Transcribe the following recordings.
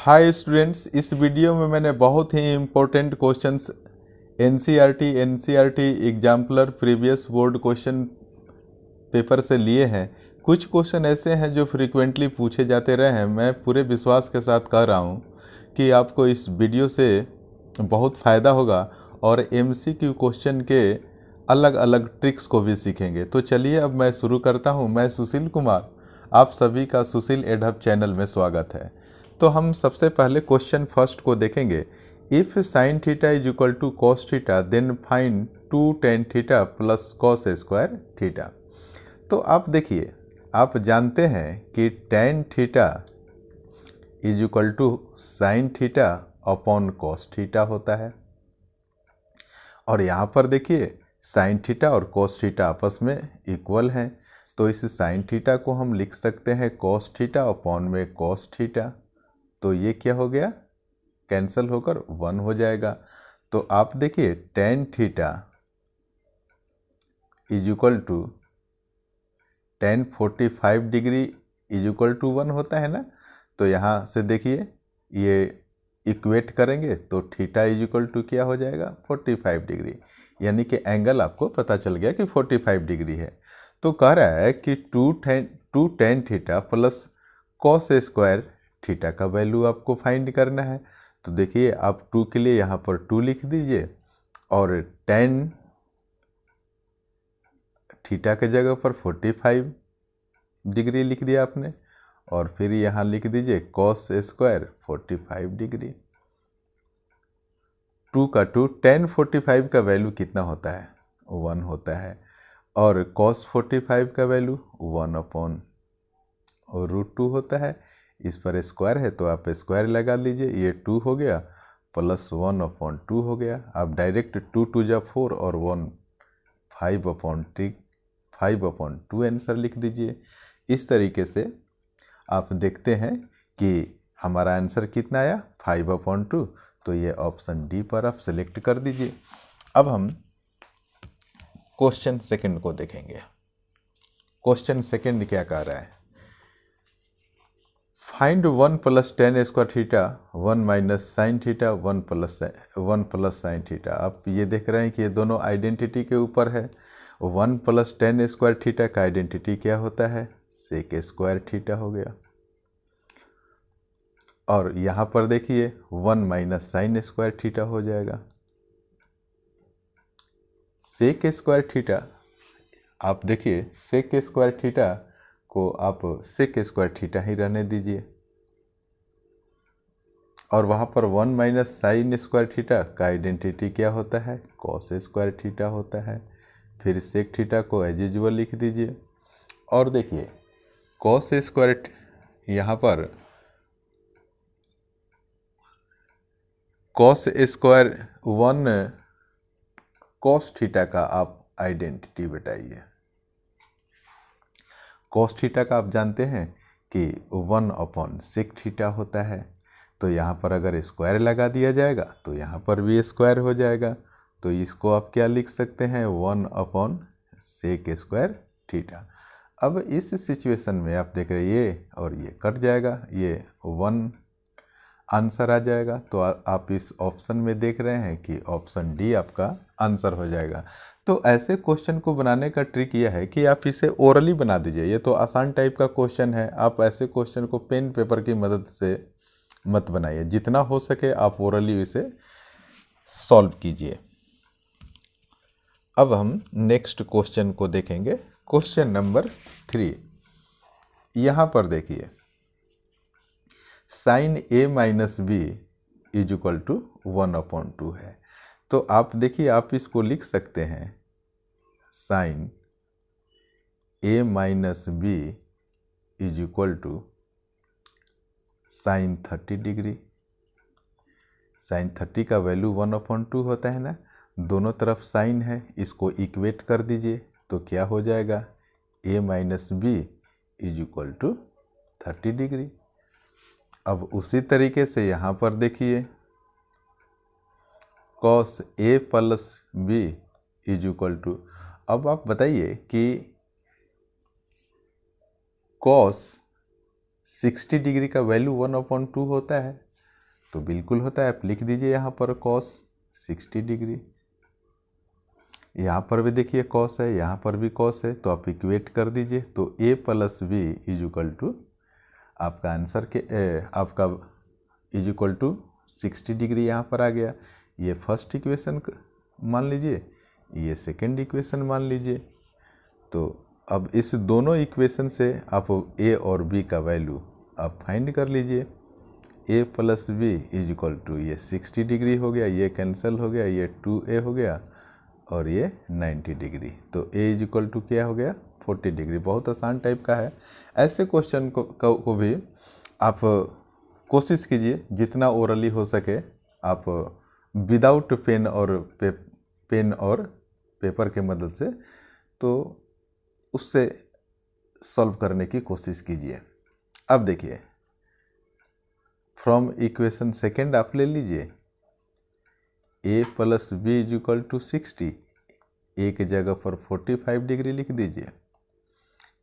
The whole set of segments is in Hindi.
हाय स्टूडेंट्स, इस वीडियो में मैंने बहुत ही important questions NCERT exemplar previous board question paper से लिए हैं। कुछ क्वेश्चन ऐसे हैं जो फ्रीक्वेंटली पूछे जाते रहे हैं। मैं पूरे विश्वास के साथ कह रहा हूं कि आपको इस वीडियो से बहुत फ़ायदा होगा और एमसीक्यू क्वेश्चन के अलग अलग ट्रिक्स को भी सीखेंगे। तो चलिए अब मैं शुरू करता हूं। मैं सुशील कुमार, आप सभी का सुशील एडहब चैनल में स्वागत है। तो हम सबसे पहले क्वेश्चन फर्स्ट को देखेंगे। If sine theta is equal to cos theta then find 2 tan theta plus cos square theta. तो आप देखिए, आप जानते हैं कि tan theta is equal to sine theta upon cos theta होता है। और यहाँ पर देखिए साइन थीटा और कॉस थीटा आपस में इक्वल हैं, तो इस साइन थीटा को हम लिख सकते हैं कॉस थीटा अपॉन में कॉस थीटा। तो ये क्या हो गया, कैंसिल होकर 1 हो जाएगा। तो आप देखिए tan theta is equal to tan 45 degree is equal to 1 होता है ना। तो यहाँ से देखिए ये इक्वेट करेंगे तो थीटा इज इक्वल टू क्या हो जाएगा, 45 डिग्री। यानी कि एंगल आपको पता चल गया कि 45 डिग्री है। तो कह रहा है कि 2 tan theta plus cos square theta का वैल्यू आपको फाइंड करना है। तो देखिए आप 2 के लिए यहाँ पर 2 लिख दीजिए और tan थीटा के जगह पर 45 डिग्री लिख दिया आपने, और फिर यहाँ लिख दीजिए कॉस स्क्वायर 45 डिग्री। 2 का 2 tan 45 का वैल्यू कितना होता है, 1 होता है, और cos 45 का वैल्यू 1/√2 होता है। इस पर स्क्वायर है तो आप स्क्वायर लगा लीजिए, ये 2 हो गया प्लस 1/2 हो गया। आप डायरेक्ट 2 2 जा 4 और 1 5/2 आंसर लिख दीजिए। इस तरीके से आप देखते हैं कि हमारा आंसर कितना आया, 5/2। तो ये ऑप्शन डी पर आप सेलेक्ट कर दीजिए। अब हम क्वेश्चन सेकंड को देखेंगे। क्वेश्चन सेकंड क्या कह रहा है, find 1 plus tan square theta 1 minus sine theta 1 plus sine theta. आप ये देख रहे हैं कि ये दोनों आइडेंटिटी के ऊपर है। 1 प्लस tan स्क्वायर थीटा का आइडेंटिटी क्या होता है, सेक स्क्वायर थीटा हो गया। और यहाँ पर देखिए 1 माइनस साइन स्क्वायर थीटा हो जाएगा। सेक स्क्वायर थीटा, आप देखिए सेक स्क्वायर थीटा को आप सेक स्क्वायर थीटा ही रहने दीजिए, और वहाँ पर 1 माइनस साइन स्क्वायर थीटा का आइडेंटिटी क्या होता है, कॉस स्क्वायर थीटा होता है। फिर सेक थीटा को एज यूजुअल लिख दीजिए, और देखिए कॉस स्क्वायर, यहाँ पर कॉस स्क्वायर 1 कॉस थीटा का आप आइडेंटिटी बताइए। कॉस थीटा का आप जानते हैं कि 1/sec थीटा होता है। तो यहाँ पर अगर स्क्वायर लगा दिया जाएगा तो यहाँ पर भी स्क्वायर हो जाएगा। तो इसको आप क्या लिख सकते हैं, 1/sec स्क्वायर थीटा। अब इस सिचुएशन में आप देख रहे हैं ये और ये कट जाएगा, ये 1 आंसर आ जाएगा। तो आप इस ऑप्शन में देख रहे हैं कि ऑप्शन डी आपका आंसर हो जाएगा। तो ऐसे क्वेश्चन को बनाने का ट्रिक यह है कि आप इसे ओरली बना दीजिए। ये तो आसान टाइप का क्वेश्चन है, आप ऐसे क्वेश्चन को पेन पेपर की मदद से मत बनाइए। जितना हो सके आप ओरली इसे सॉल्व कीजिए। अब हम नेक्स्ट क्वेश्चन को देखेंगे, क्वेश्चन नंबर 3। यहाँ पर देखिए sine a minus b is equal to 1/2 है। तो आप देखिए आप इसको लिख सकते हैं sine a minus b is equal to sine 30 degree. Sine 30 का वैल्यू 1/2 होता है ना, दोनों तरफ साइन है, इसको इक्वेट कर दीजिए तो क्या हो जाएगा, a minus b is equal to 30 degree. अब उसी तरीके से यहाँ पर देखिए cos a plus b is equal to, अब आप बताइए कि cos 60 डिग्री का वैल्यू 1/2 होता है। तो बिल्कुल होता है, आप लिख दीजिए यहाँ पर cos 60 डिग्री। यहाँ पर भी देखिए cos है, यहाँ पर भी cos है, तो आप इक्वेट कर दीजिए। तो a plus b is equal to आपका आंसर के आपका इज इक्वल टू 60 डिग्री यहाँ पर आ गया। ये फर्स्ट इक्वेशन मान लीजिए, ये सेकेंड इक्वेशन मान लीजिए। तो अब इस दोनों इक्वेशन से आप a और b का वैल्यू आप फाइंड कर लीजिए। a plus b is equal to ये 60 डिग्री हो गया, ये कैंसिल हो गया, ये 2a हो गया और ये 90 डिग्री। तो a इज इक्वल टू क्या हो गया 40 डिग्री। बहुत आसान टाइप का है। ऐसे क्वेश्चन को भी आप कोशिश कीजिए जितना ओरली हो सके आप विदाउट पेन और पेपर के मदद से, तो उससे सॉल्व करने की कोशिश कीजिए। अब देखिए फ्रॉम इक्वेशन सेकेंड आप ले लीजिए a plus b is equal to 60, एक जगह पर 45 डिग्री लिख दीजिए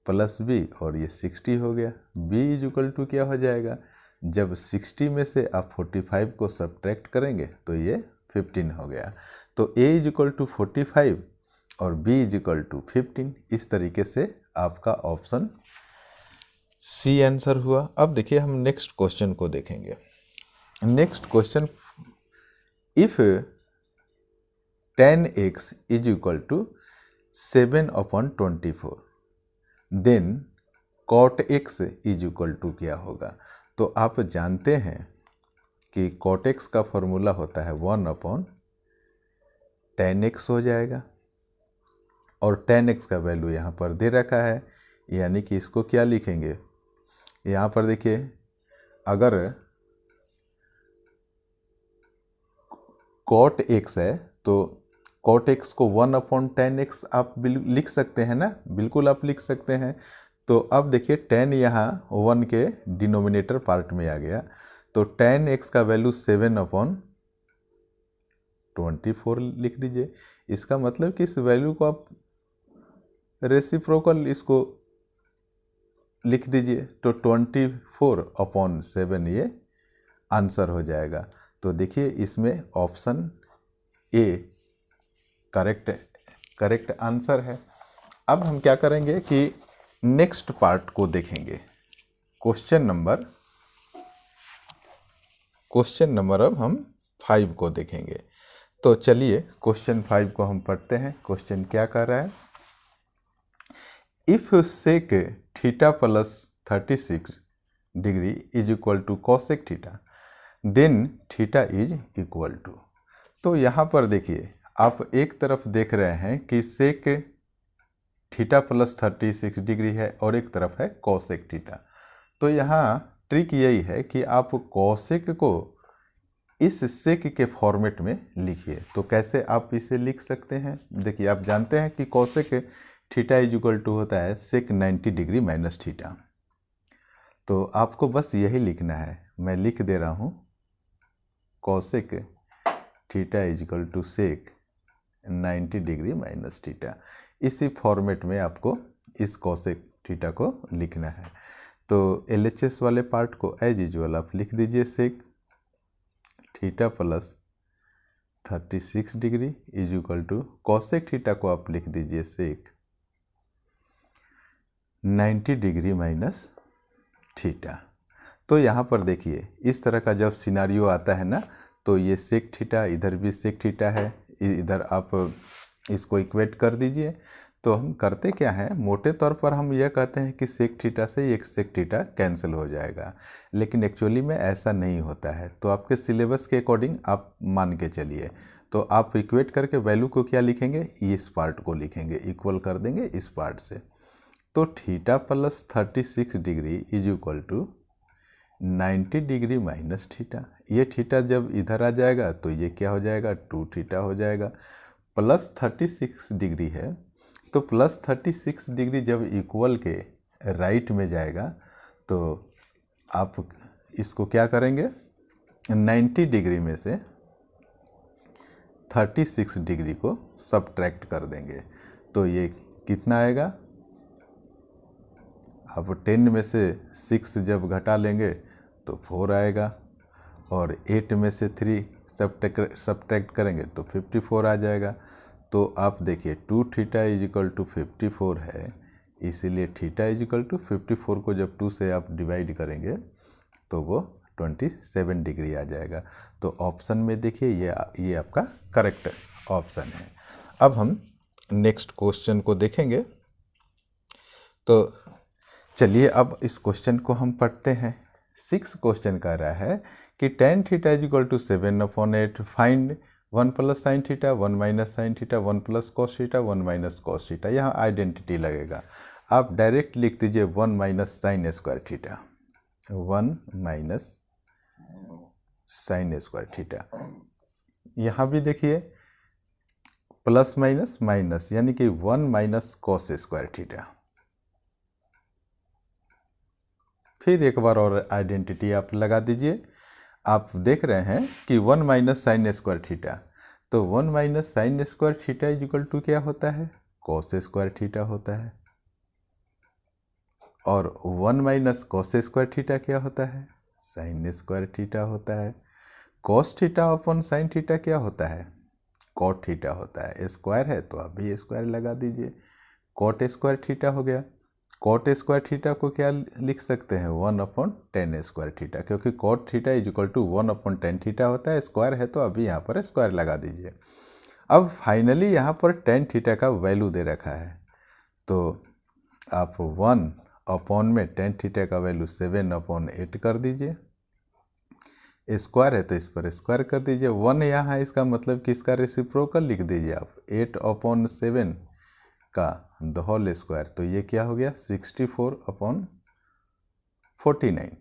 प्लस b और ये 60 हो गया। b इज इक्वल टू क्या हो जाएगा, जब 60 में से आप 45 को सब्ट्रैक्ट करेंगे तो ये 15 हो गया। तो a इज इक्वल टू 45 और b इज इक्वल टू 15। इस तरीके से आपका ऑप्शन सी आंसर हुआ। अब देखिए हम नेक्स्ट क्वेश्चन को देखेंगे। Next question, if tan x is equal to 7/24 then cot x is equal to क्या होगा। तो आप जानते हैं कि cot x का फॉर्मूला होता है 1/tan x हो जाएगा, और tan x का वैल्यू यहाँ पर दे रखा है, यानी कि इसको क्या लिखेंगे, यहाँ पर देखिए अगर cot x है तो cot x को 1/tan x आप लिख सकते हैं ना, बिल्कुल आप लिख सकते हैं। तो अब देखिए tan यहाँ 1 के डिनोमिनेटर पार्ट में आ गया, तो tan x का वैल्यू 7/24 लिख दीजिए। इसका मतलब कि इस वैल्यू को आप रेसिप्रोकल इसको लिख दीजिए, तो 24/7 ये आंसर हो जाएगा। तो देखिए इसमें ऑप्शन ए करेक्ट आंसर है। अब हम क्या करेंगे कि नेक्स्ट पार्ट को देखेंगे। क्वेश्चन नंबर अब हम 5 को देखेंगे। तो चलिए क्वेश्चन 5 को हम पढ़ते हैं। क्वेश्चन क्या कह रहा है, if sec theta plus 36 degree is equal to cosec theta then theta is equal to. तो यहाँ पर देखिए आप एक तरफ देख रहे हैं कि सेक थीटा प्लस 36 डिग्री है और एक तरफ है कॉसेक थीटा। तो यहाँ ट्रिक यही है कि आप कॉसेक को इस सेक के फॉर्मेट में लिखिए। तो कैसे आप इसे लिख सकते हैं, देखिए आप जानते हैं कि cosec theta is equal to होता है सेक 90 डिग्री माइनस थीटा। तो आपको बस यही लिखना है, मैं लिख दे रहा हूँ cosec theta is equal to sec 90 degree minus theta. इसी फॉर्मेट में आपको इस कॉसेक थीटा को लिखना है। तो LHS वाले पार्ट को एज यूजुअल आप लिख दीजिए sec theta plus 36 degree is equal to cosec theta को आप लिख दीजिए सेक 90 डिग्री माइनस थीटा। तो यहाँ पर देखिए इस तरह का जब सिनारियो आता है ना, तो ये सेक थीटा, इधर भी सेक थीटा है, इधर आप इसको इक्वेट कर दीजिए। तो हम करते क्या हैं, मोटे तौर पर हम यह कहते हैं कि सेक थीटा से एक सेक थीटा कैंसिल हो जाएगा, लेकिन एक्चुअली में ऐसा नहीं होता है। तो आपके सिलेबस के अकॉर्डिंग आप मान के चलिए। तो आप इक्वेट करके वैल्यू को क्या लिखेंगे, इस पार्ट को लिखेंगे, इक्वल कर देंगे इस पार्ट से। तो theta plus 36 degree is equal to 90 degree minus theta. ये थीटा जब इधर आ जाएगा तो ये क्या हो जाएगा, 2 थीटा हो जाएगा। प्लस 36 डिग्री है, तो प्लस 36 डिग्री जब इक्वल के राइट में जाएगा तो आप इसको क्या करेंगे, 90 डिग्री में से 36 डिग्री को सब्ट्रैक्ट कर देंगे। तो ये कितना आएगा, आप 10 में से 6 जब घटा लेंगे तो 4 आएगा, और 8 में से 3 सब्ट्रैक्ट करेंगे तो 54 आ जाएगा। तो आप देखिए 2 थीटा इज इक्वल टू 54 है, इसीलिए थीटा इज इक्वल टू 54 को जब 2 से आप डिवाइड करेंगे तो वो 27 डिग्री आ जाएगा। तो ऑप्शन में देखिए ये आपका करेक्ट ऑप्शन है। अब हम नेक्स्ट क्वेश्चन को देखेंगे। तो चलिए अब इस क्वेश्चन को हम पढ़ते हैं। 6 क्वेश्चन कह रहा है कि tan theta is equal to 7/8, find 1 plus sine theta, 1 minus sine theta, 1 plus cos theta, 1 minus cos theta. यहाँ आइडेंटिटी लगेगा, आप डायरेक्ट लिख दीजिए 1 minus sine square theta, 1 minus sine square theta. यहाँ भी देखिए प्लस माइनस माइनस, यानी कि 1 माइनस कॉस स्क्वायर थीटा। फिर एक बार और आइडेंटिटी आप लगा दीजिए। आप देख रहे हैं कि 1 माइनस साइन स्क्वायर थीटा, तो 1 minus sine square theta is equal to क्या होता है, कॉस स्क्वायर थीटा होता है। और 1 माइनस कॉस स्क्वायर थीटा क्या होता है, साइन स्क्वायर थीटा होता है। Cos theta upon sine theta क्या होता है, कॉट थीटा होता है। स्क्वायर है तो आप भी स्क्वायर लगा दीजिए, कॉट स्क्वायर थीटा हो गया। कॉट स्क्वायर थीटा को क्या लिख सकते हैं, 1/10 स्क्वायर थीटा, क्योंकि cot theta is equal to 1/10 theta होता है। स्क्वायर है तो अभी यहाँ पर स्क्वायर लगा दीजिए। अब फाइनली यहाँ पर tan थीटा का वैल्यू दे रखा है, तो आप 1 में tan थीटा का वैल्यू 7/8 कर दीजिए। स्क्वायर है तो इस पर स्क्वायर कर दीजिए। 1 यहाँ है, इसका मतलब कि इसका रेसिप्रोकल लिख दीजिए आप, 8/7 का द होल स्क्वायर, तो ये क्या हो गया 64/49।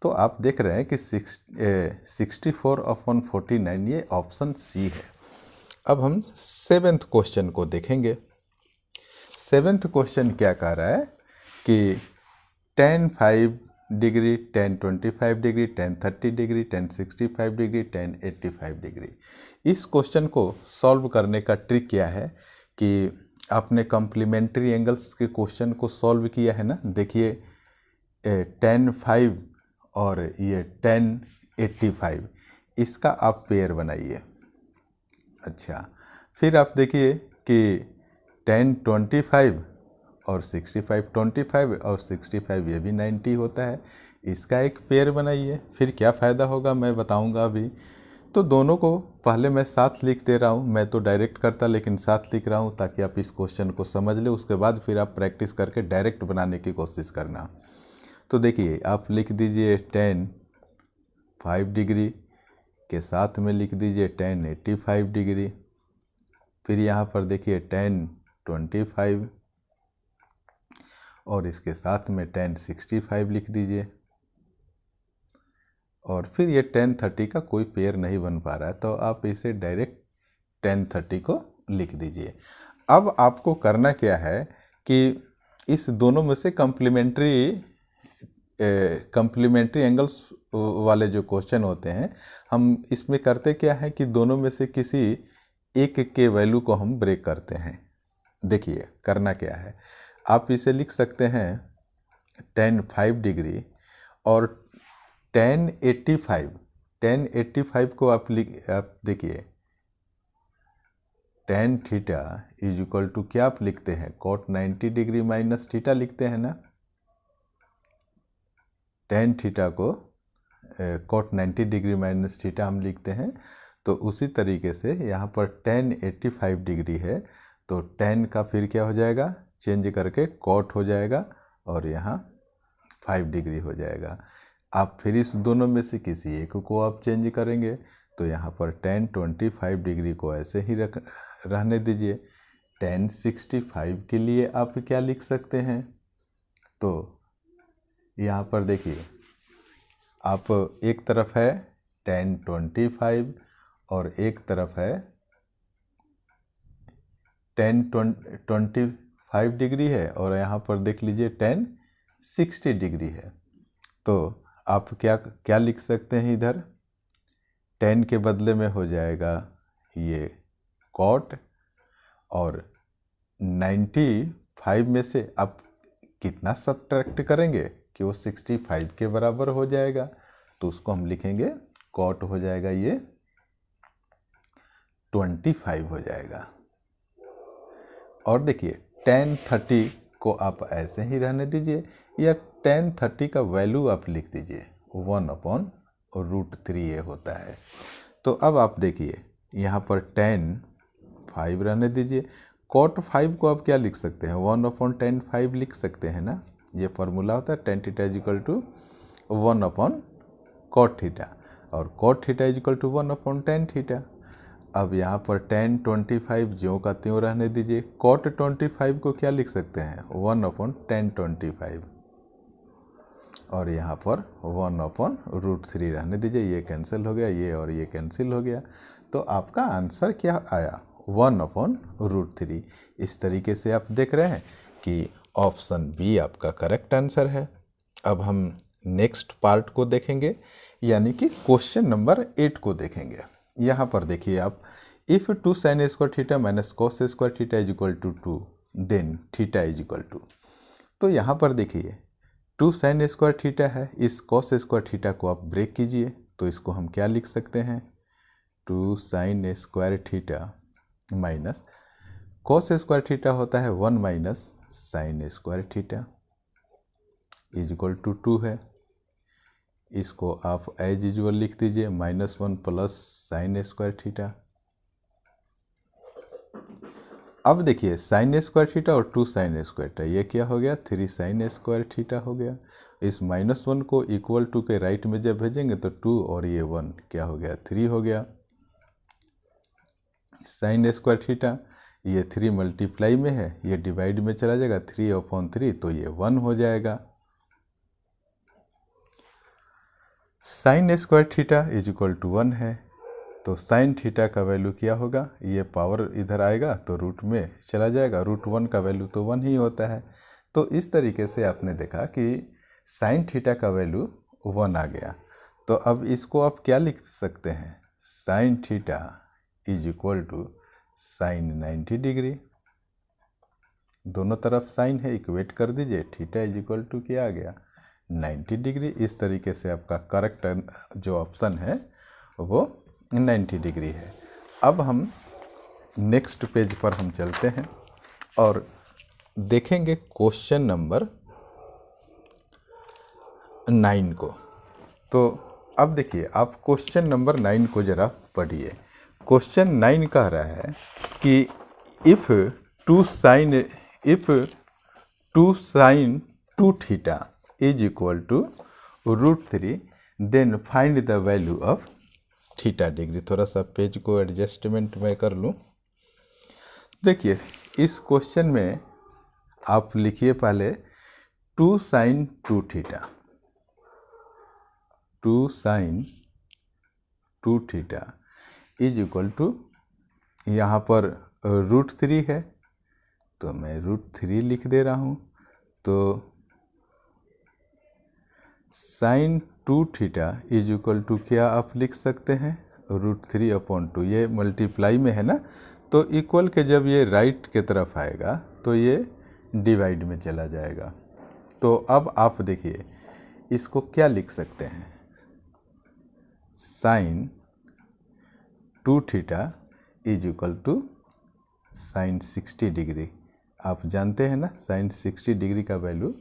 तो आप देख रहे हैं कि 64/49 ये ऑप्शन सी है। अब हम 7th क्वेश्चन को देखेंगे। 7th क्वेश्चन क्या कह रहा है कि tan 5 degree, tan 25 degree, tan 30 degree, tan 65 degree, tan 85 degree. इस क्वेश्चन को सॉल्व करने का ट्रिक क्या है कि आपने कॉम्प्लीमेंट्री एंगल्स के क्वेश्चन को सॉल्व किया है ना, देखिए tan 5 और ये tan 85, इसका आप पेयर बनाइए। अच्छा, फिर आप देखिए कि tan 25 और 65, 25 और 65 ये भी 90 होता है, इसका एक पेयर बनाइए। फिर क्या फ़ायदा होगा मैं बताऊंगा अभी। तो दोनों को पहले मैं साथ लिख दे रहा हूँ, मैं तो डायरेक्ट करता लेकिन साथ लिख रहा हूँ ताकि आप इस क्वेश्चन को समझ लें, उसके बाद फिर आप प्रैक्टिस करके डायरेक्ट बनाने की कोशिश करना। तो देखिए आप लिख दीजिए tan 5 डिग्री के साथ में लिख दीजिए tan 85 डिग्री। फिर यहाँ पर देखिए tan 25 और इसके साथ में tan 65 लिख दीजिए। और फिर ये tan 30 का कोई पेयर नहीं बन पा रहा है, तो आप इसे डायरेक्ट tan 30 को लिख दीजिए। अब आपको करना क्या है कि इस दोनों में से कम्प्लीमेंट्री एंगल्स वाले जो क्वेश्चन होते हैं, हम इसमें करते क्या है कि दोनों में से किसी एक के वैल्यू को हम ब्रेक करते हैं। देखिए करना क्या है, आप इसे लिख सकते हैं tan 5 डिग्री और tan 85 को आप देखिए tan theta is equal to क्या आप लिखते हैं, cot 90 डिग्री माइनस थीटा लिखते हैं ना। tan थीटा को cot 90 डिग्री माइनस थीटा हम लिखते हैं। तो उसी तरीके से यहाँ पर tan 85 डिग्री है, तो tan का फिर क्या हो जाएगा, चेंज करके cot हो जाएगा और यहाँ 5 डिग्री हो जाएगा। आप फिर इस दोनों में से किसी एक को आप चेंज करेंगे, तो यहाँ पर tan 25 डिग्री को ऐसे ही रहने दीजिए। tan 65 के लिए आप क्या लिख सकते हैं, तो यहाँ पर देखिए आप एक तरफ है tan 25 और एक तरफ है tan 25 डिग्री है और यहाँ पर देख लीजिए tan 60 डिग्री है। तो आप क्या लिख सकते हैं, इधर tan के बदले में हो जाएगा ये cot, और 95 में से आप कितना सब्ट्रैक्ट करेंगे कि वो 65 के बराबर हो जाएगा, तो उसको हम लिखेंगे कॉट हो जाएगा ये 25 हो जाएगा। और देखिए tan 30 को आप ऐसे ही रहने दीजिए, या tan 30 का वैल्यू आप लिख दीजिए 1/√3 ये होता है। तो अब आप देखिए यहाँ पर tan 5 रहने दीजिए, cot 5 को आप क्या लिख सकते हैं, 1/tan 5 लिख सकते हैं ना। ये फॉर्मूला होता है tan theta is equal to 1/cot theta, और cot theta is equal to 1/tan theta. अब यहाँ पर tan 25 ज्यों का त्यों रहने दीजिए, cot 25 को क्या लिख सकते हैं, 1/tan 25, और यहाँ पर 1/√3 रहने दीजिए। ये कैंसिल हो गया, ये और ये कैंसिल हो गया। तो आपका आंसर क्या आया, 1/√3। इस तरीके से आप देख रहे हैं कि ऑप्शन बी आपका करेक्ट आंसर है। अब हम नेक्स्ट पार्ट को देखेंगे, यानी कि क्वेश्चन नंबर 8 को देखेंगे। यहाँ पर देखिए आप, if 2 sin square theta minus cos square theta is equal to 2 then theta is equal to. तो यहाँ पर देखिए 2 sin स्क्वायर थीटा है, इस cos स्क्वायर थीटा को आप ब्रेक कीजिए, तो इसको हम क्या लिख सकते हैं, 2 sin square theta minus cos square theta होता है 1 minus sin square theta is equal to 2 है। इसको आप एज यूजुअल लिख दीजिए -1 प्लस sin स्क्वायर थीटा। अब देखिए sin स्क्वायर थीटा और 2 sin स्क्वायर थीटा, ये क्या हो गया, 3 sin स्क्वायर थीटा हो गया। इस -1 को इक्वल टू के राइट में जब भेजेंगे तो 2 और ये 1 क्या हो गया, 3 हो गया। sin स्क्वायर थीटा ये 3 मल्टीप्लाई में है, ये डिवाइड में चला जाएगा, 3/3, तो ये 1 हो जाएगा। sin square theta is equal to 1 है, तो sin थीटा का वैल्यू क्या होगा, ये पावर इधर आएगा तो रूट में चला जाएगा, √1 का वैल्यू तो 1 ही होता है। तो इस तरीके से आपने देखा कि sin थीटा का वैल्यू 1 आ गया। तो अब इसको आप क्या लिख सकते हैं, sin theta is equal to sin 90 degree. दोनों तरफ साइन है, इक्वेट कर दीजिए, थीटा इज इक्वल टू क्या आ गया, 90 डिग्री। इस तरीके से आपका करेक्ट जो ऑप्शन है वो 90 डिग्री है। अब हम नेक्स्ट पेज पर हम चलते हैं और देखेंगे क्वेश्चन नंबर 9 को। तो अब देखिए आप क्वेश्चन नंबर 9 को ज़रा पढ़िए। क्वेश्चन 9 कह रहा है कि if 2 sin 2 theta is equal to √3 then find the value of theta degree. थोड़ा सा पेज को एडजस्टमेंट मैं कर लूँ। देखिए इस क्वेश्चन में आप लिखिए पहले 2 sin 2 theta, 2 sin 2 theta is equal to, यहाँ पर √3 है तो मैं √3 लिख दे रहा हूँ। तो sin 2 theta is equal to क्या आप लिख सकते हैं, √3/2। ये मल्टीप्लाई में है ना, तो इक्वल के जब ये राइट के तरफ आएगा तो ये डिवाइड में चला जाएगा। तो अब आप देखिए इसको क्या लिख सकते हैं, sin 2 theta is equal to sin 60 degree. आप जानते हैं ना sin 60 डिग्री का वैल्यू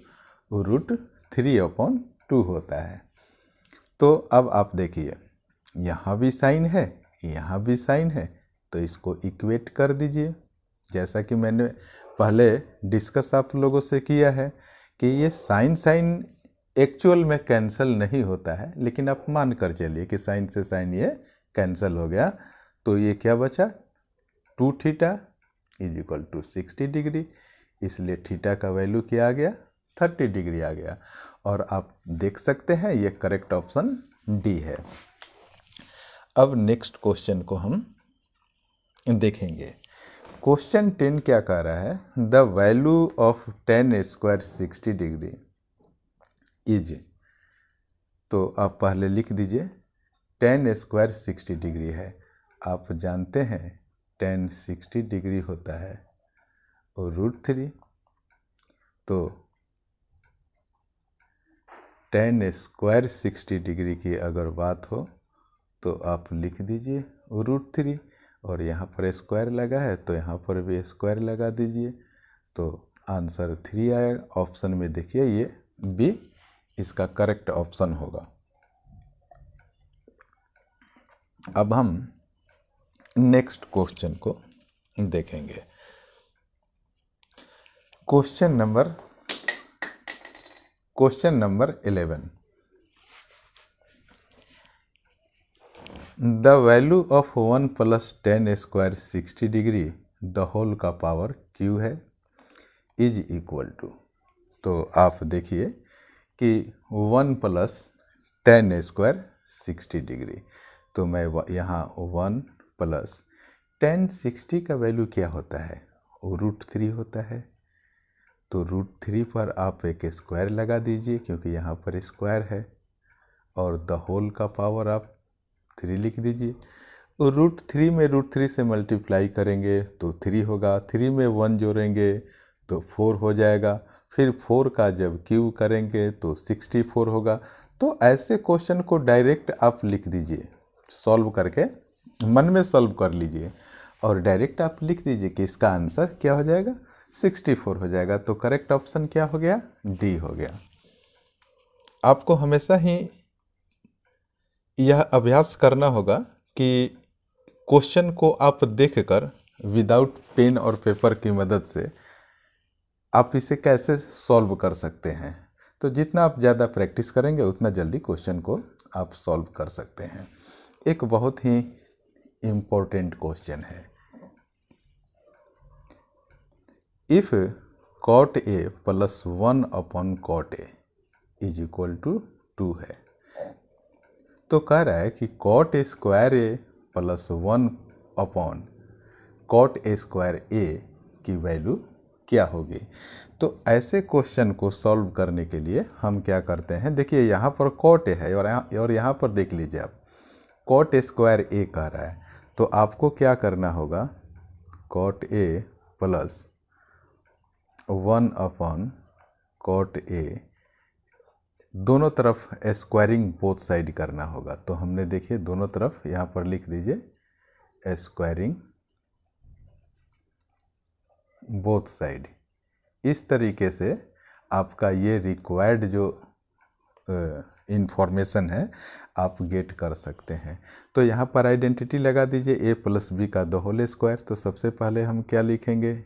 √3/2 होता है। तो अब आप देखिए यहाँ भी साइन है, यहाँ भी साइन है, तो इसको इक्वेट कर दीजिए। जैसा कि मैंने पहले डिस्कस आप लोगों से किया है कि ये साइन एक्चुअल में कैंसिल नहीं होता है, लेकिन आप मान कर चलिए कि साइन से साइन ये कैंसिल हो गया। तो ये क्या बचा, 2 theta is equal to 60 degree, इसलिए थीटा का वैल्यू क्या आ गया, 30 डिग्री आ गया। और आप देख सकते हैं ये करेक्ट ऑप्शन डी है। अब नेक्स्ट क्वेश्चन को हम देखेंगे। क्वेश्चन 10 क्या कह रहा है, the value of tan square 60 degree is, तो आप पहले लिख दीजिए tan स्क्वायर 60 डिग्री है। आप जानते हैं tan 60 डिग्री होता है √3, तो tan स्क्वायर 60 डिग्री की अगर बात हो तो आप लिख दीजिए √3, और यहाँ पर स्क्वायर लगा है तो यहाँ पर भी स्क्वायर लगा दीजिए, तो आंसर 3 आएगा। ऑप्शन में देखिए ये बी इसका करेक्ट ऑप्शन होगा। अब हम नेक्स्ट क्वेश्चन को देखेंगे। Question number 11। The value of 1 + 10 square 60 degree the whole का पावर q है इज इक्वल टू, तो आप देखिए कि 1 + 10 स्क्वायर 60 डिग्री, तो मैं यहाँ 1 + 10 60 का वैल्यू क्या होता है, वो √3 होता है। तो √3 पर आप एक स्क्वायर लगा दीजिए क्योंकि यहाँ पर स्क्वायर है, और द होल का पावर आप 3 लिख दीजिए। तो √3 में √3 से मल्टीप्लाई करेंगे तो 3 होगा, 3 में 1 जोड़ेंगे तो 4 हो जाएगा, फिर 4 का जब क्यूब करेंगे तो 64 होगा। तो ऐसे क्वेश्चन को डायरेक्ट आप लिख दीजिए, सॉल्व करके मन में सॉल्व कर लीजिए और डायरेक्ट आप लिख दीजिए कि इसका आंसर क्या हो जाएगा, 64 हो जाएगा। तो करेक्ट ऑप्शन क्या हो गया, डी हो गया। आपको हमेशा ही यह अभ्यास करना होगा कि क्वेश्चन को आप देखकर विदाउट पेन और पेपर की मदद से आप इसे कैसे सॉल्व कर सकते हैं। तो जितना आप ज़्यादा प्रैक्टिस करेंगे उतना जल्दी क्वेश्चन को आप सॉल्व कर सकते हैं। एक बहुत ही इम्पोर्टेंट क्वेश्चन है। If cot A + 1/cot A is equal to 2 है, तो कह रहा है कि cot A² + 1/cot A² की वैल्यू क्या होगी। तो ऐसे क्वेश्चन को सॉल्व करने के लिए हम क्या करते हैं, देखिए यहाँ पर cot A है और यहाँ पर देख लीजिए आप cot A² कह रहा है, तो आपको क्या करना होगा, cot A + 1/cot A दोनों तरफ स्क्वायरिंग बोथ साइड करना होगा। तो हमने देखिए दोनों तरफ यहाँ पर लिख दीजिए स्क्वायरिंग बोथ साइड। इस तरीके से आपका ये रिक्वायर्ड जो इंफॉर्मेशन है आप गेट कर सकते हैं। तो यहाँ पर आइडेंटिटी लगा दीजिए a + b का द होल स्क्वायर। तो सबसे पहले हम क्या लिखेंगे,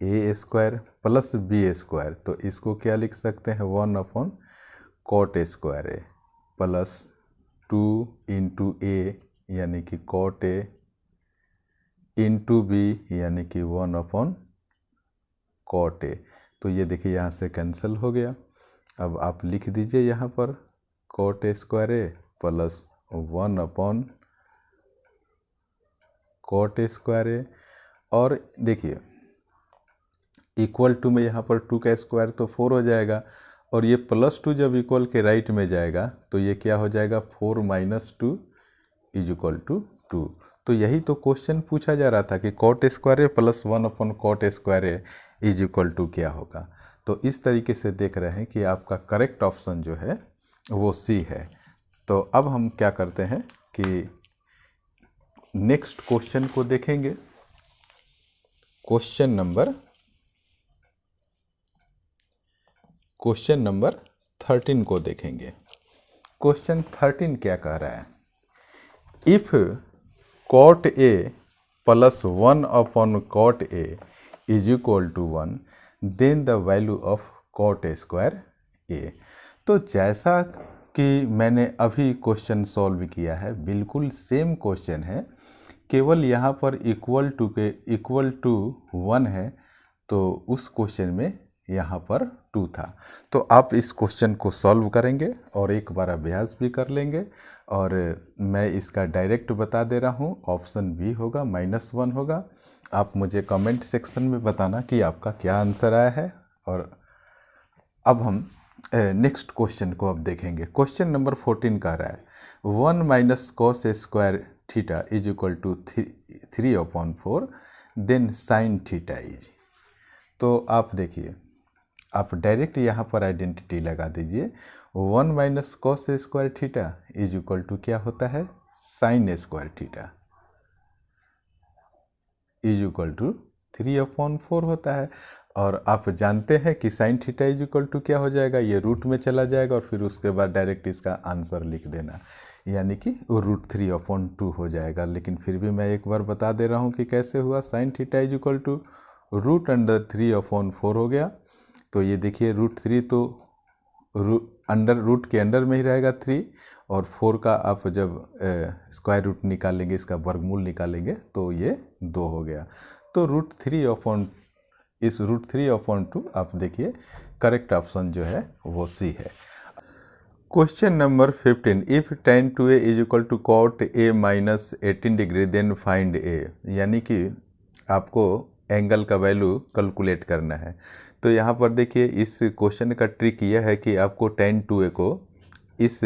a² + b²। तो इसको क्या लिख सकते हैं, 1/cot A² + 2 × a यानी कि cot A × b यानी कि 1/cot A। तो ये देखिए यहाँ से कैंसिल हो गया। अब आप लिख दीजिए यहाँ पर cot A² + 1/cot A²। और देखिए इक्वल टू में यहाँ पर 2 का स्क्वायर तो 4 हो जाएगा, और ये +2 जब इक्वल के राइट में जाएगा तो ये क्या हो जाएगा, 4 - 2 = 2। तो यही तो क्वेश्चन पूछा जा रहा था कि cot A² + 1/cot A² is equal to क्या होगा। तो इस तरीके से देख रहे हैं कि आपका करेक्ट ऑप्शन जो है वो सी है। तो अब हम क्या करते हैं कि नेक्स्ट क्वेश्चन को देखेंगे। क्वेश्चन नंबर 13 को देखेंगे। क्वेश्चन 13 क्या कह रहा है, if cot A + 1/cot A is equal to 1 then the value of cot A² A। तो जैसा कि मैंने अभी क्वेश्चन सॉल्व किया है बिल्कुल सेम क्वेश्चन है, केवल यहाँ पर इक्वल टू 1 है, तो उस क्वेश्चन में यहाँ पर 2 था। तो आप इस क्वेश्चन को सॉल्व करेंगे और एक बार अभ्यास भी कर लेंगे, और मैं इसका डायरेक्ट बता दे रहा हूँ, ऑप्शन बी होगा, -1 होगा। आप मुझे कमेंट सेक्शन में बताना कि आपका क्या आंसर आया है। और अब हम नेक्स्ट क्वेश्चन को अब देखेंगे। क्वेश्चन नंबर 14 कह रहा है 1 - cos A² theta is equal to 3/4 then sin theta is. तो आप देखिए, आप डायरेक्ट यहाँ पर आइडेंटिटी लगा दीजिए 1 minus cos square theta is equal to क्या होता है, sine square theta is equal to 3/4 होता है। और आप जानते हैं कि sine theta is equal to क्या हो जाएगा, ये रूट में चला जाएगा और फिर उसके बाद डायरेक्ट इसका आंसर लिख देना, यानी कि वो √3/2 हो जाएगा। लेकिन फिर भी मैं एक बार बता दे रहा हूँ कि कैसे हुआ। Sine theta is equal to √3/4 हो गया। तो ये देखिए √3 तो रूट के अंडर में ही रहेगा 3, और 4 का आप जब स्क्वायर रूट निकालेंगे, इसका वर्गमूल निकालेंगे तो ये 2 हो गया। तो इस √3/2 आप देखिए करेक्ट ऑप्शन जो है वो सी है। Question number 15, if tan 2a is equal to cot a minus 18 degree then find a, यानी कि आपको एंगल का वैल्यू कैलकुलेट करना है। तो यहाँ पर देखिए इस क्वेश्चन का ट्रिक यह है कि आपको tan 2a को इस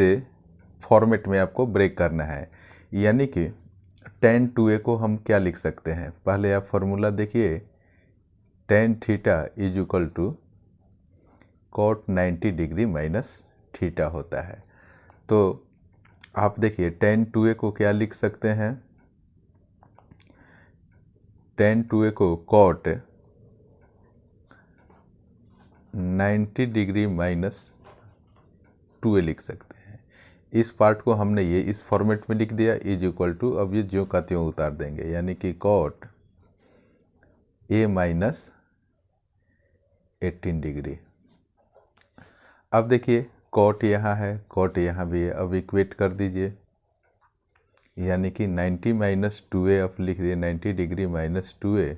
फॉर्मेट में आपको ब्रेक करना है, यानी कि tan 2a को हम क्या लिख सकते हैं, पहले आप फॉर्मूला देखिए, tan theta is equal to cot 90 degree minus theta होता है। तो आप देखिए tan 2a को क्या लिख सकते हैं, tan 2a को cot 90 डिग्री माइनस 2a लिख सकते हैं। इस पार्ट को हमने ये इस फॉर्मेट में लिख दिया, इज इक्वल टू, अब ये ज्यों का त्यों उतार देंगे, यानी कि cot a माइनस 18 डिग्री। अब देखिए cot यहाँ है, cot यहाँ भी है, अब इक्वेट कर दीजिए, यानी कि 90 माइनस 2a आप लिख दिए, 90 degree minus 2a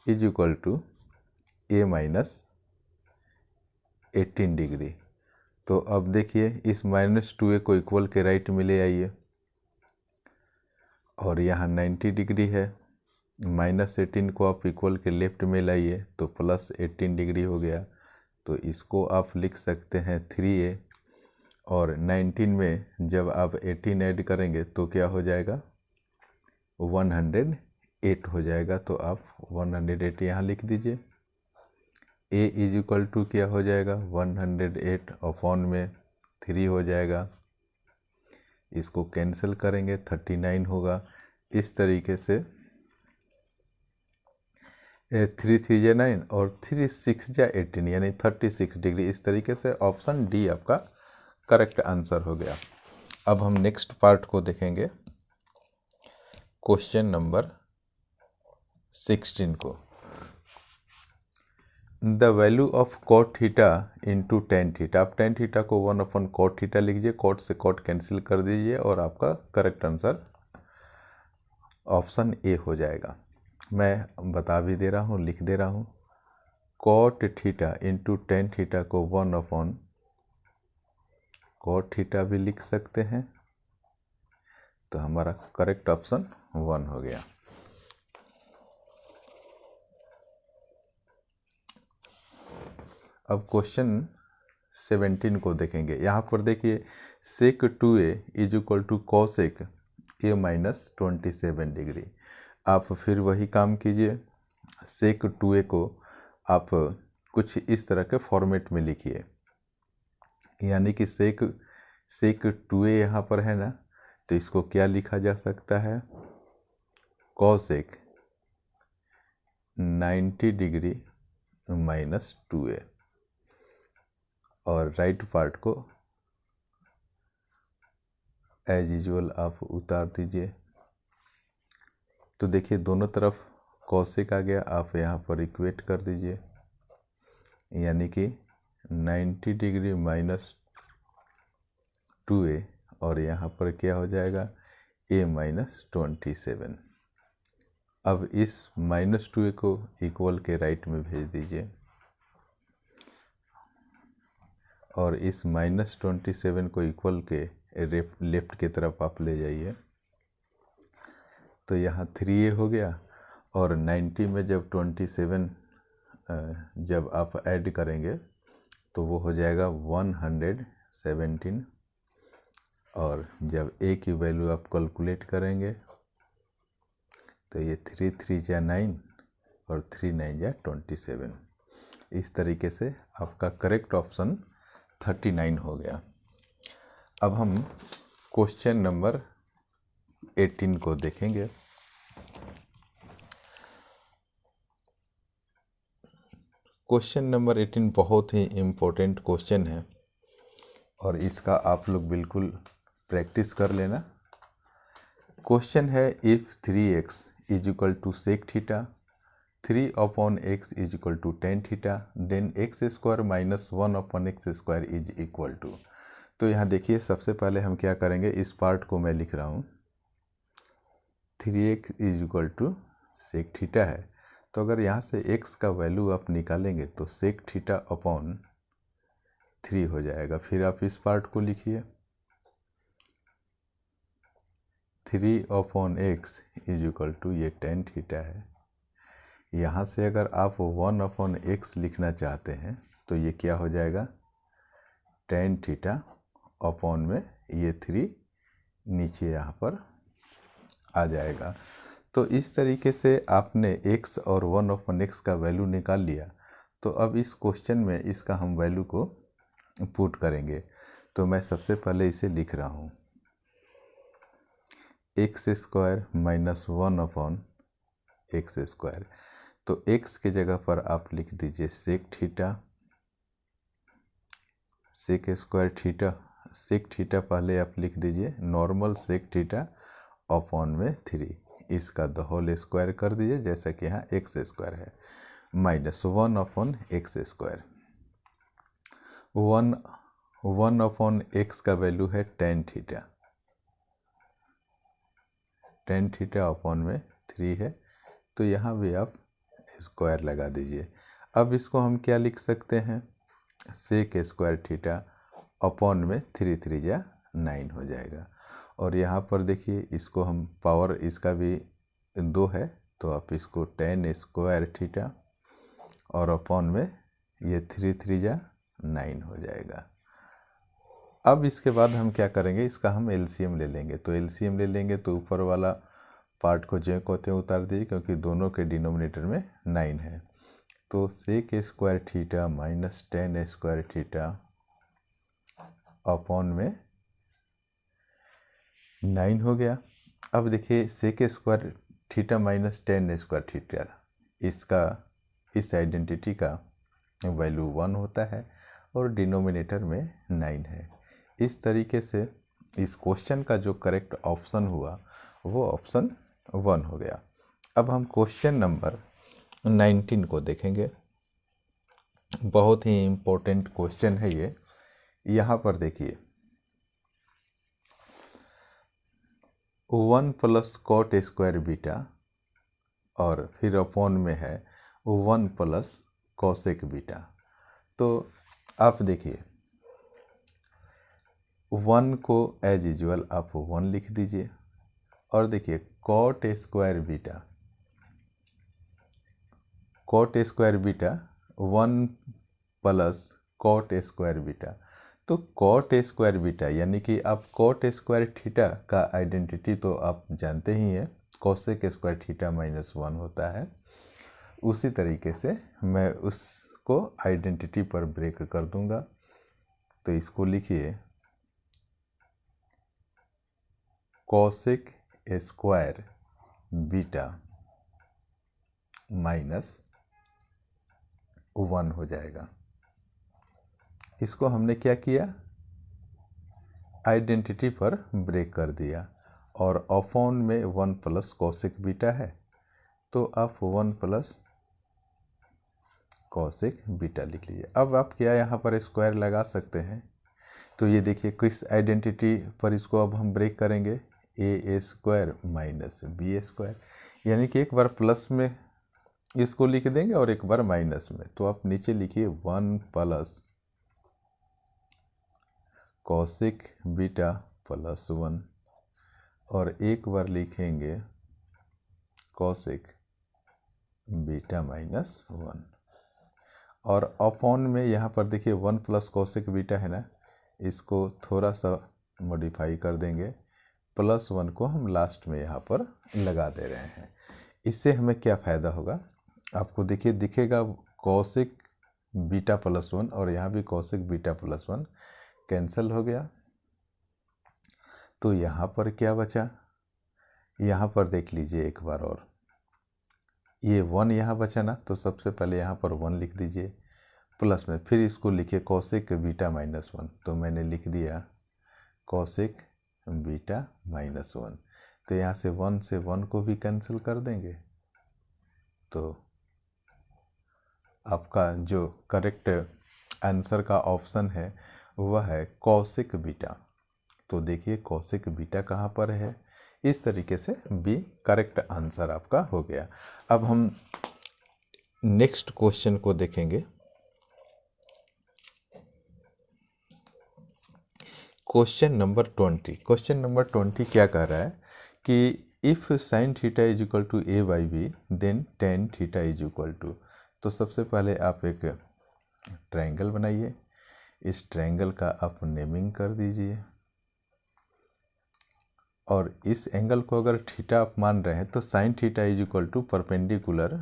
is equal to a minus 18 degree. तो अब देखिए इस माइनस 2a को इक्वल के राइट में ले आइए, और यहाँ 90 डिग्री है, माइनस 18 को आप इक्वल के लेफ्ट में लाइए तो प्लस 18 डिग्री हो गया। तो इसको आप लिख सकते हैं 3a, और 19 में जब आप 18 ऐड करेंगे तो क्या हो जाएगा, 108 हो जाएगा। तो आप 108 यहाँ लिख दीजिए। a इज इक्वल टू क्या हो जाएगा, 108 अपॉन में 3 हो जाएगा, इसको कैंसिल करेंगे 39 होगा। इस तरीके से 3 3 जा 9 और 3 6 जा 18, यानी 36 डिग्री। इस तरीके से ऑप्शन डी आपका करेक्ट आंसर हो गया। अब हम नेक्स्ट पार्ट को देखेंगे, क्वेश्चन नंबर 16 को। The value of cot theta into tan theta, आप tan थीटा को 1/cot थीटा लीजिए, cot से cot कैंसिल कर दीजिए और आपका करेक्ट आंसर ऑप्शन ए हो जाएगा। मैं बता भी दे रहा हूँ, लिख दे रहा हूँ, cot theta into tan theta को 1/cot थीटा भी लिख सकते हैं। तो हमारा करेक्ट ऑप्शन 1 हो गया। अब क्वेश्चन 17 को देखेंगे। यहाँ पर देखिए sec 2a is equal to cosec a minus 27 degree. आप फिर वही काम कीजिए, sec 2a को आप कुछ इस तरह के फॉर्मेट में लिखिए, यानी कि sec 2a यहाँ पर है ना, तो इसको क्या लिखा जा सकता है, cosec 90 डिग्री माइनस 2a, और राइट पार्ट को एज यूजुअल आप उतार दीजिए। तो देखिए दोनों तरफ cosec आ गया, आप यहाँ पर इक्वेट कर दीजिए, यानी कि 90 डिग्री माइनस 2a, और यहाँ पर क्या हो जाएगा, a माइनस 27। अब इस माइनस 2a को इक्वल के राइट में भेज दीजिए, और इस माइनस 27 को इक्वल के लेफ्ट की तरफ आप ले जाइए। तो यहाँ 3a हो गया, और 90 में जब 27 जब आप ऐड करेंगे तो वो हो जाएगा 117, और जब a की वैल्यू आप कैलकुलेट करेंगे तो ये 3 3 जा 9 और 3 9 जा 27। इस तरीके से आपका करेक्ट ऑप्शन 39 हो गया। अब हम क्वेश्चन नंबर 18 को देखेंगे। क्वेश्चन नंबर 18 बहुत ही इम्पोर्टेंट क्वेश्चन है और इसका आप लोग बिल्कुल प्रैक्टिस कर लेना। क्वेश्चन है if 3x is equal to sec theta 3/x is equal to tan theta then x square minus 1/x square is equal to. तो यहाँ देखिए, सबसे पहले हम क्या करेंगे, इस पार्ट को मैं लिख रहा हूँ 3x is equal to sec theta है। तो अगर यहाँ से x का वैल्यू आप निकालेंगे तो सेक थीटा अपॉन 3 हो जाएगा। फिर आप इस पार्ट को लिखिए 3/x इज इक्वल टू ये टेन थीटा है। यहाँ से अगर आप 1/x लिखना चाहते हैं तो ये क्या हो जाएगा, टेन थीटा अपॉन में ये 3 नीचे यहाँ पर आ जाएगा। तो इस तरीके से आपने x और 1/x का वैल्यू निकाल लिया। तो अब इस क्वेश्चन में इसका हम वैल्यू को पुट करेंगे। तो मैं सबसे पहले इसे लिख रहा हूँ x square minus 1/x square. तो x के जगह पर आप लिख दीजिए sec theta, sec square theta, sec theta पहले आप लिख दीजिए नॉर्मल सेक थीटा अपॉन में 3, इसका द होल स्क्वायर कर दीजिए जैसा कि यहाँ एक्स स्क्वायर है, माइनस 1/x स्क्वायर। 1/x का वैल्यू है tan theta, tan theta upon में 3 है। तो यहाँ भी आप स्क्वायर लगा दीजिए। अब इसको हम क्या लिख सकते हैं, सेक स्क्वायर थीटा अपॉन में 3 3 जा 9 हो जाएगा। और यहाँ पर देखिए, इसको हम पावर इसका भी 2 है तो आप इसको टेन स्क्वायर थीटा और अपॉन में ये 3 3 जा 9 हो जाएगा। अब इसके बाद हम क्या करेंगे, इसका हम एलसीएम ले लेंगे। तो एलसीएम ले लेंगे तो ऊपर वाला पार्ट को जो कहते हैं उतार दीजिए, क्योंकि दोनों के डिनोमिनेटर में 9 है। तो sec square theta minus tan square theta upon में 9 हो गया। अब देखिए sec square theta minus tan square theta, इसका इस आइडेंटिटी का वैल्यू 1 होता है और डिनोमिनेटर में 9 है। इस तरीके से इस क्वेश्चन का जो करेक्ट ऑप्शन हुआ वो ऑप्शन 1 हो गया। अब हम क्वेश्चन नंबर 19 को देखेंगे। बहुत ही इम्पोर्टेंट क्वेश्चन है ये। यहाँ पर देखिए 1 प्लस कॉट स्क्वायर बीटा और फिर अपॉन में है 1 प्लस कॉसेक बीटा। तो आप देखिए 1 को एज यूजुअल आप 1 लिख दीजिए और देखिए cot square beta, cot square beta 1 plus cot square beta. तो कॉट स्क्वायर बीटा यानी कि आप कॉट स्क्वायर थीटा का आइडेंटिटी तो आप जानते ही हैं, कॉसेक स्क्वायर थीटा माइनस 1 होता है। उसी तरीके से मैं उसको आइडेंटिटी पर ब्रेक कर दूंगा। तो इसको लिखिए कॉसेक स्क्वायर बीटा माइनस 1 हो जाएगा। इसको हमने क्या किया, आइडेंटिटी पर ब्रेक कर दिया और अपॉन में 1 प्लस कॉसेक बीटा है तो आप 1 प्लस कॉसेक बीटा लिख लीजिए। अब आप क्या यहाँ पर स्क्वायर लगा सकते हैं। तो ये देखिए किस आइडेंटिटी पर इसको अब हम ब्रेक करेंगे, ए स्क्वायर माइनस बी स्क्वायर, यानी कि एक बार प्लस में इसको लिख देंगे और एक बार माइनस में। तो आप नीचे लिखिए 1 प्लस कॉसेक बीटा प्लस 1 और एक बार लिखेंगे कॉसेक बीटा माइनस 1 और अपॉन में यहाँ पर देखिए 1 प्लस कॉसेक बीटा है ना, इसको थोड़ा सा मॉडिफाई कर देंगे, प्लस 1 को हम लास्ट में यहाँ पर लगा दे रहे हैं। इससे हमें क्या फ़ायदा होगा, आपको देखिए दिखेगा कॉसेक बीटा प्लस 1 और यहाँ भी कॉसेक बीटा प्लस 1 कैंसिल हो गया तो यहाँ पर क्या बचा, यहाँ पर देख लीजिए एक बार और, ये 1 यहाँ बचा ना, तो सबसे पहले यहाँ पर 1 लिख दीजिए प्लस में, फिर इसको लिखिए कॉसेक बीटा माइनस 1, तो मैंने लिख दिया कॉसेक बीटा माइनस 1। तो यहाँ से 1 को भी कैंसिल कर देंगे, तो आपका जो करेक्ट आंसर का ऑप्शन है वह है कॉसेक बीटा। तो देखिए कॉसेक बीटा कहाँ पर है, इस तरीके से बी करेक्ट आंसर आपका हो गया। अब हम नेक्स्ट क्वेश्चन को देखेंगे। Question number 20। क्वेश्चन नंबर 20 क्या कह रहा है कि if sine theta is equal to a by b then tan theta is equal to. तो सबसे पहले आप एक ट्रायंगल बनाइए, इस ट्रायंगल का आप नेमिंग कर दीजिए, और इस एंगल को अगर थीटा आप मान रहे हैं तो sine theta is equal to perpendicular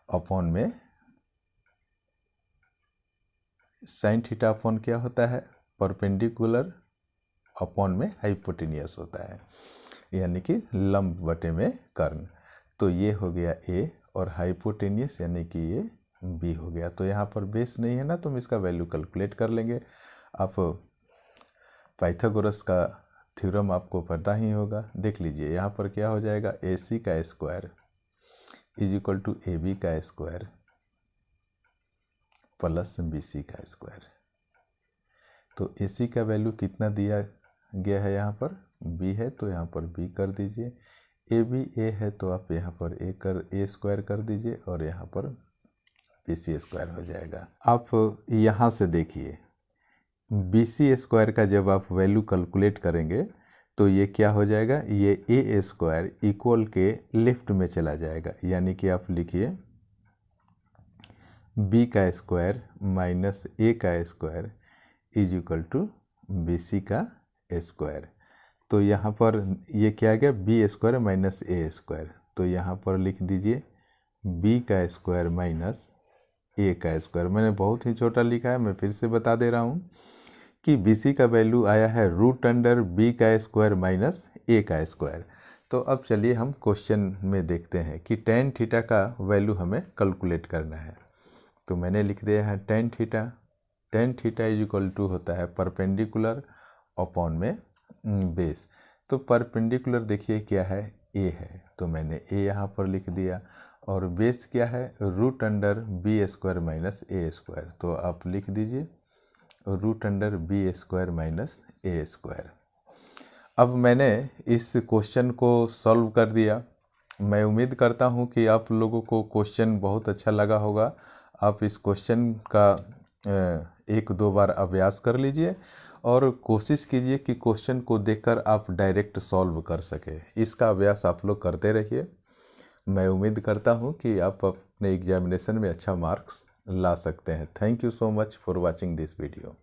upon में साइन थीटा अपॉन क्या होता है, परपेंडिकुलर अपॉन में हाइपोटेनियस होता है, यानी कि लंब बटे में कर्ण। तो ये हो गया ए, और हाइपोटेनियस यानी कि ये बी हो गया। तो यहाँ पर बेस नहीं है ना, तो हम इसका वैल्यू कैलकुलेट कर लेंगे। आप पाइथागोरस का थ्योरम आपको पता ही होगा, देख लीजिए यहाँ पर क्या हो जाएगा, ए सी का square is equal to a b का स्क्वायर प्लस बी सी का स्क्वायर। तो ए सी का वैल्यू कितना दिया गया है, यहाँ पर बी है तो यहाँ पर बी कर दीजिए, ए बी ए है तो आप यहाँ पर ए स्क्वायर कर दीजिए, और यहाँ पर बी सी स्क्वायर हो जाएगा। आप यहाँ से देखिए बी सी स्क्वायर का जब आप वैल्यू कैलकुलेट करेंगे तो ये क्या हो जाएगा, ये ए स्क्वायर इक्वल के लेफ्ट में चला जाएगा, यानी कि आप लिखिए बी का स्क्वायर माइनस ए का square is equal to b c का स्क्वायर। तो यहाँ पर ये क्या आ गया, बी स्क्वायर माइनस ए स्क्वायर। तो यहाँ पर लिख दीजिए बी का स्क्वायर माइनस ए का स्क्वायर। मैंने बहुत ही छोटा लिखा है, मैं फिर से बता दे रहा हूँ कि बी सी का वैल्यू आया है रूट अंडर बी का स्क्वायर माइनस ए का स्क्वायर। तो अब चलिए हम क्वेश्चन में देखते हैं कि टेन थीटा का वैल्यू हमें कैलकुलेट करना है। तो मैंने लिख दिया है tan theta is equal to होता है परपेंडिकुलर अपॉन में बेस। तो परपेंडिकुलर देखिए क्या है, ए है, तो मैंने ए यहाँ पर लिख दिया, और बेस क्या है, root under B square minus ए स्क्वायर। तो आप लिख दीजिए root under B square minus ए स्क्वायर। अब मैंने इस क्वेश्चन को सॉल्व कर दिया। मैं उम्मीद करता हूँ कि आप लोगों को क्वेश्चन बहुत अच्छा लगा होगा। आप इस क्वेश्चन का 1-2 बार अभ्यास कर लीजिए और कोशिश कीजिए कि क्वेश्चन को देखकर आप डायरेक्ट सॉल्व कर सके। इसका अभ्यास आप लोग करते रहिए। मैं उम्मीद करता हूँ कि आप अपने एग्जामिनेशन में अच्छा मार्क्स ला सकते हैं। Thank you so much for watching this video.